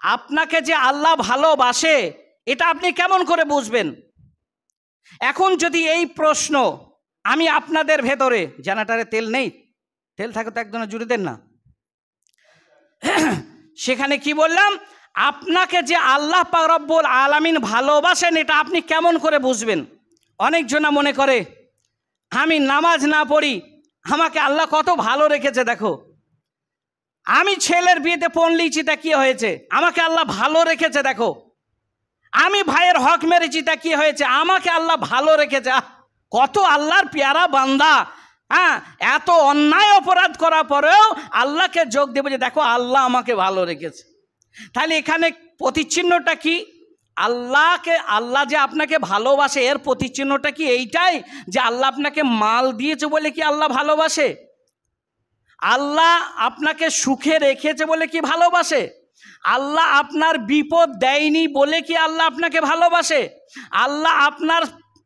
আপনাকে যে আল্লাহ ভালোবাসে এটা আপনি কেমন করে বুঝবেন? এখন যদি এই প্রশ্ন আমি আপনাদের ভেতরে, জেনারেটরে তেল নেই, তেল থাকে তো একজনের জুড়ে দেন না, সেখানে কি বললাম, আপনাকে যে আল্লাহ পাক রব্বুল আলামিন ভালোবাসেন এটা আপনি কেমন করে বুঝবেন? অনেকজনা মনে করে আমি নামাজ না পড়ি আমাকে আল্লাহ কত ভালো রেখেছে, দেখো আমি ছেলের বিয়েতে পণ লিয়েছি তা কি হয়েছে, আমাকে আল্লাহ ভালো রেখেছে, দেখো আমি ভাইয়ের হক মেরেছি তা কি হয়েছে, আমাকে আল্লাহ ভালো রেখেছে। কত আল্লাহর পেয়ারা বান্দা, হ্যাঁ, এত অন্যায় অপরাধ করার পরেও আল্লাহকে যোগ দেবে যে দেখো আল্লাহ আমাকে ভালো রেখেছে। তাহলে এখানে প্রতিচিহ্নটা কি? আল্লাহ যে আপনাকে ভালোবাসে এর প্রতিচিহ্নটা কি এইটাই যে আল্লাহ আপনাকে মাল দিয়েছে বলে কি আল্লাহ ভালোবাসে? আল্লাহ আপনাকে সুখে রেখেছে বলে কি ভালোবাসে? আল্লাহ আপনার বিপদ দেয়নি বলে কি আল্লাহ আপনাকে ভালোবাসে? আল্লাহ আপনার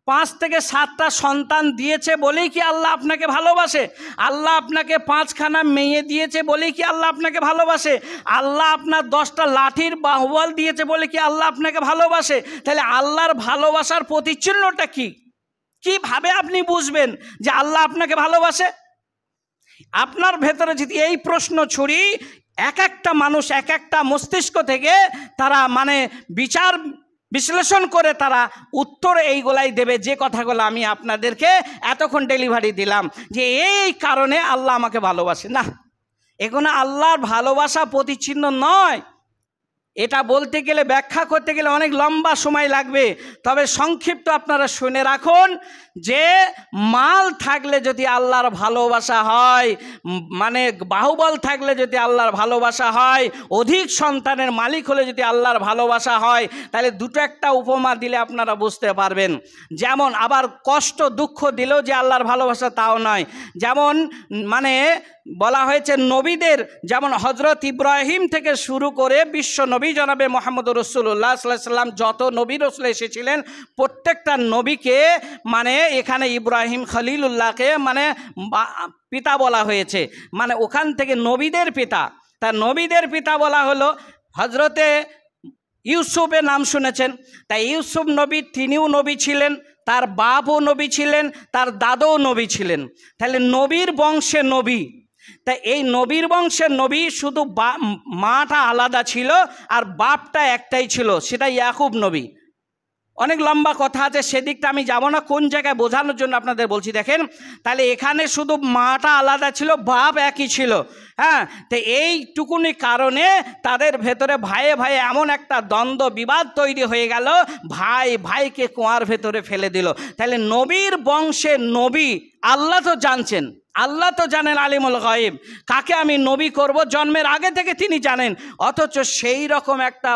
5 থেকে 7টা সন্তান দিয়েছে বলেই কি আল্লাহ আপনাকে ভালোবাসে? আল্লাহ আপনাকে 5খানা মেয়ে দিয়েছে বলেই কি আল্লাহ আপনাকে ভালোবাসে? আল্লাহ আপনার 10টা লাঠির বাহুবল দিয়েছে বলে কি আল্লাহ আপনাকে ভালোবাসে? তাহলে আল্লাহর ভালোবাসার প্রতিচিহ্নটা কি? কিভাবে আপনি বুঝবেন যে আল্লাহ আপনাকে ভালোবাসে? আপনার ভেতরে যদি এই প্রশ্ন ছুড়ি, এক একটা মানুষ এক একটা মস্তিষ্ক থেকে তারা বিচার বিশ্লেষণ করে তারা উত্তর এইগুলাই দেবে, যে কথাগুলো আমি আপনাদেরকে এতক্ষণ ডেলিভারি দিলাম যে এই কারণে আল্লাহ আমাকে ভালোবাসে। না, এগুলো আল্লাহর ভালোবাসা প্রতিচিহ্ন নয়। এটা বলতে গেলে, ব্যাখ্যা করতে গেলে অনেক লম্বা সময় লাগবে। তবে সংক্ষিপ্ত আপনারা শুনে রাখুন যে মাল থাকলে যদি আল্লাহর ভালোবাসা হয়, বাহুবল থাকলে যদি আল্লাহর ভালোবাসা হয়, অধিক সন্তানের মালিক হলে যদি আল্লাহর ভালোবাসা হয়, তাহলে দুটো একটা উপমা দিলে আপনারা বুঝতে পারবেন। যেমন আবার কষ্ট দুঃখ দিলেও যে আল্লাহর ভালোবাসা তাও নয়। যেমন বলা হয়েছে নবীদের, যেমন হজরত ইব্রাহিম থেকে শুরু করে বিশ্ব নবী জনাবে মোহাম্মদ রসুল্লাহ সাল্লাল্লাহু আলাইহি ওয়াসাল্লাম যত নবী রসুল এসেছিলেন প্রত্যেকটা নবীকে এখানে ইব্রাহিম খলিলুল্লাহকে পিতা বলা হয়েছে, ওখান থেকে নবীদের পিতা। তার নবীদের পিতা বলা হলো হজরতে ইউসুফের নাম শুনেছেন, তাই ইউসুফ নবী, তিনিও নবী ছিলেন, তার বাপও নবী ছিলেন, তার দাদাও নবী ছিলেন। তাহলে নবীর বংশে নবী। তাই এই নবীর বংশের নবী, শুধু মাটা আলাদা ছিল আর বাপটা একটাই ছিল, সেটা ইয়াকুব নবী। অনেক লম্বা কথা আছে, সেদিকটা আমি যাব না, কোন জায়গায় বোঝানোর জন্য আপনাদের বলছি। দেখেন, তাহলে এখানে শুধু মাটা আলাদা ছিল, বাপ একই ছিল। হ্যাঁ, তো এইটুকুনি কারণে তাদের ভেতরে ভাইয়ে ভাইয়ে এমন একটা দ্বন্দ্ব বিবাদ তৈরি হয়ে গেল, ভাই ভাইকে কুয়ার ভেতরে ফেলে দিল। তাহলে নবীর বংশে নবী, আল্লাহ তো জানছেন, আল্লাহ তো জানেন আলিমুল গায়েব, কাকে আমি নবী করব জন্মের আগে থেকে তিনি জানেন। অথচ সেই রকম একটা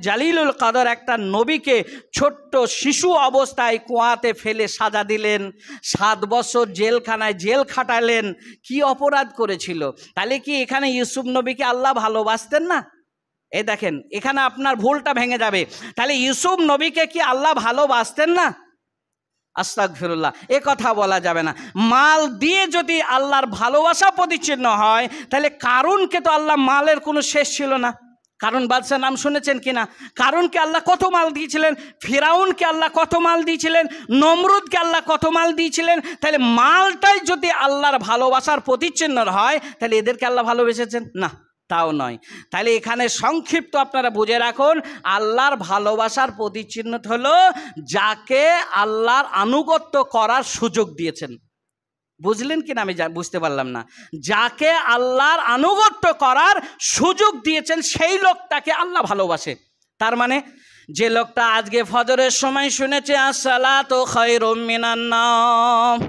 জালিলুল কাদর একটা নবীকে ছোট্ট শিশু অবস্থায় কুয়াতে ফেলে সাজা দিলেন, 7 বছর জেলখানায় জেল খাটালেন। কি অপরাধ করেছিল? তাহলে কি এখানে ইউসুফ নবীকে আল্লাহ ভালোবাসতেন না? এই দেখেন, এখানে আপনার ভুলটা ভেঙে যাবে। তাহলে ইউসুফ নবীকে কি আল্লাহ ভালোবাসতেন না? আস্তাগফিরুল্লাহ, এ কথা বলা যাবে না। মাল দিয়ে যদি আল্লাহর ভালোবাসা প্রতিচিহ্ন হয়, তাহলে কারুনকে তো আল্লাহ মালের কোনো শেষ ছিল না। কারুন বাদশার নাম শুনেছেন কিনা? কারুনকে আল্লাহ কত মাল দিয়েছিলেন, ফিরাউনকে আল্লাহ কত মাল দিয়েছিলেন, নমরুদকে আল্লাহ কত মাল দিয়েছিলেন। তাহলে মালটাই যদি আল্লাহর ভালোবাসার প্রতিচিহ্ন হয়, তাহলে এদেরকে আল্লাহ ভালোবেসেছেন না? তাও নয়। তাহলে এখানে সংক্ষিপ্ত আপনারা বুঝে রাখুন, আল্লাহর ভালোবাসার প্রতিচিহ্ন হলো যাকে আল্লাহর আনুগত্য করার সুযোগ দিয়েছেন। বুঝলেন কিনা আমি বুঝতে পারলাম না। যাকে আল্লাহর আনুগত্য করার সুযোগ দিয়েছেন সেই লোকটাকে আল্লাহ ভালোবাসে। তার যে লোকটা আজকে ফজরের সময় শুনেছে আসসালাতু খায়রুম মিনান নাওম,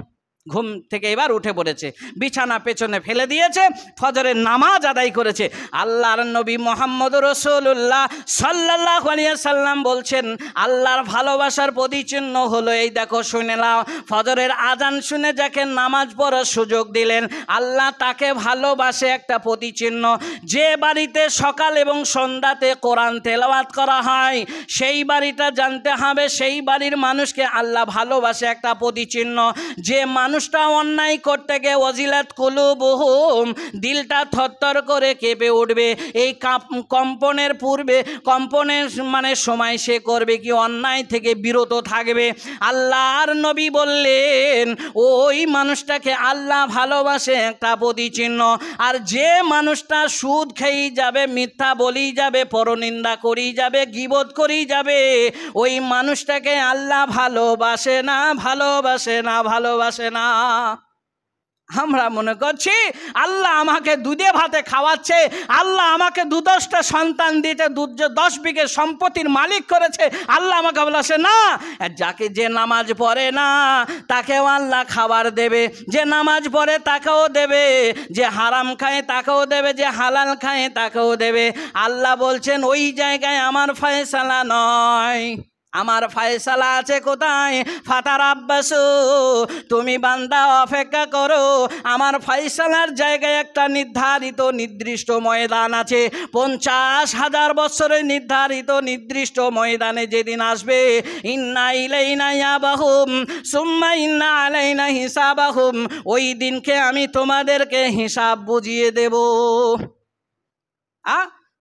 ঘুম থেকে এবার উঠে পড়েছে, বিছানা পেছনে ফেলে দিয়েছে, ফজরের নামাজ আদায় করেছে। আল্লাহর নবী মোহাম্মদ রসুল্লাহ সাল্লাল্লাহু আলাইহি ওয়াসাল্লাম বলছেন আল্লাহর ভালোবাসার প্রতিচিহ্ন হলো এই দেখো, শুনে নাও, ফজরের আজান শুনে যাকে নামাজ পড়ার সুযোগ দিলেন আল্লাহ তাকে ভালোবাসে। একটা প্রতিচিহ্ন, যে বাড়িতে সকাল এবং সন্ধ্যাতে কোরআন তেলাওয়াত করা হয় সেই বাড়িটা জানতে হবে সেই বাড়ির মানুষকে আল্লাহ ভালোবাসে, একটা প্রতিচিহ্ন। যে মানুষ মানুষটা অন্যায় করতে গিয়ে ওয়াজিলাত কুলুবুহুম, দিলটা থরথর করে কেঁপে উঠবে। এই কম্পনের পূর্বে, কম্পনের মানে সময় সে করবে কি, অন্যায় থেকে বিরত থাকবে। আল্লাহর নবী বললেন ওই মানুষটাকে আল্লাহ ভালোবাসে একটা প্রতিচিহ্ন। আর যে মানুষটা সুদ খেয়েই যাবে, মিথ্যা বলেই যাবে, পরনিন্দা করেই যাবে, গীবত করেই যাবে, ওই মানুষটাকে আল্লাহ ভালোবাসে না, ভালোবাসে না, ভালোবাসে না। আমরা মনে করছি আল্লাহ আমাকে দুধে ভাতে খাওয়াচ্ছে, আল্লাহ আমাকে 10টা সন্তান দিতে 10 বিঘে সম্পত্তির মালিক করেছে, আল্লাহ আমাকে ভালোবাসে না। যাকে যে নামাজ পড়ে না তাকেও আল্লাহ খাবার দেবে, যে নামাজ পড়ে তাকেও দেবে, যে হারাম খায় তাকেও দেবে, যে হালাল খায় তাকেও দেবে। আল্লাহ বলছেন ওই জায়গায় আমার ফয়সালা নয়, আমার ফয়সালা আছে কোথায়? ফাতার আব্বাসু, তুমি বান্দা অপেক্ষা করো, আমার ফয়সালার জায়গায় একটা নির্ধারিত নির্দিষ্ট ময়দান আছে। 50,000 বছরের নির্ধারিত নির্দিষ্ট ময়দানে যেদিন আসবে, ইন্না ইলাইনা ইয়াবাহুম সুম্মা ইন্না আলাইনা হিসাবাহুম, ওই দিনকে আমি তোমাদেরকে হিসাব বুঝিয়ে দেব।